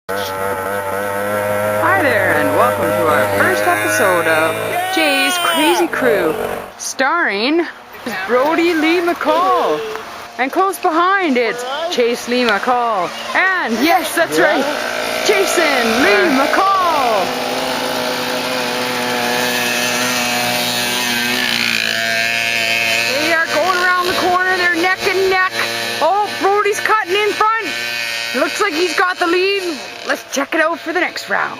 Hi there, and welcome to our first episode of Jay's Crazy Crew, starring Brody Lee McCall, and close behind it's Chase Lee McCall, and yes, that's right, Jason Lee McCall. They are going around the corner, they're neck and neck. Oh, Brody's cutting in front. Looks like he's got the lead. Let's check it out for the next round.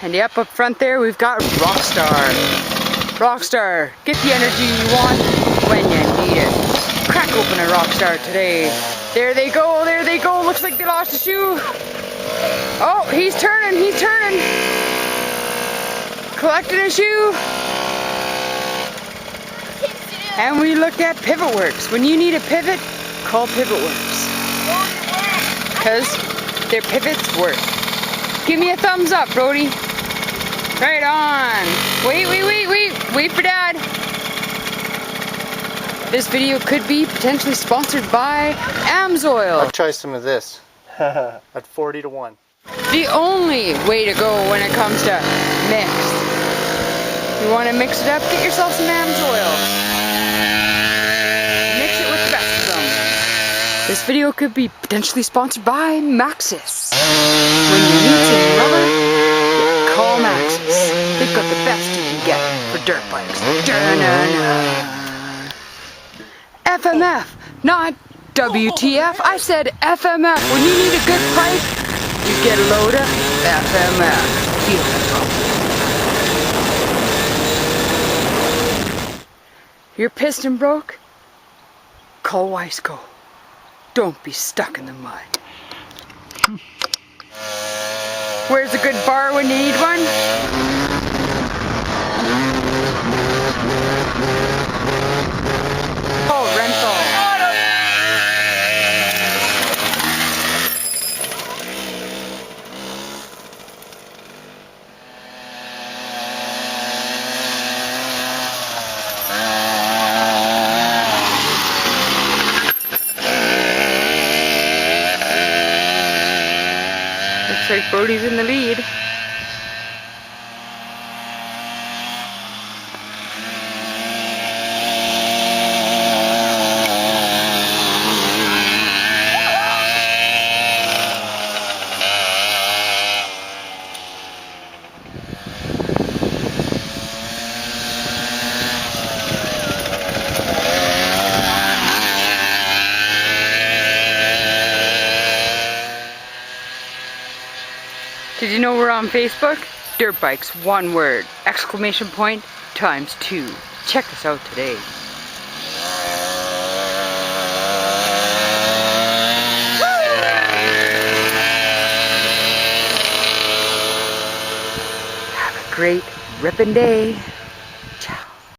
And yep, up front there we've got Rockstar. Rockstar, get the energy you want when you need it. Crack open a Rockstar today. There they go, there they go. Looks like they lost a shoe. Oh, he's turning, he's turning. Collecting a shoe. And we looked at Pivot Works. When you need a pivot, call Pivot Works. Because their pivots work. Give me a thumbs up, Brody. Right on. Wait for Dad. This video could be potentially sponsored by Amsoil. I'll try some of this at 40 to 1. The only way to go when it comes to mixed. You want to mix it up? Get yourself some Amsoil. Mix it with the best of them. This video could be potentially sponsored by Maxxis. When you need some rubber, call Maxxis. They've got the best you can get for dirt bikes. FMF, not WTF. I said FMF. When you need a good pipe, you get a load of FMF. Feel it. Your piston broke? Call Wiseco. Don't be stuck in the mud. Where's a good bar when you need one? Oh, Renthal. Looks like Brody's in the lead. Did you know we're on Facebook? Dirtbikes, one word, exclamation point, ×2. Check us out today. Have a great ripping day.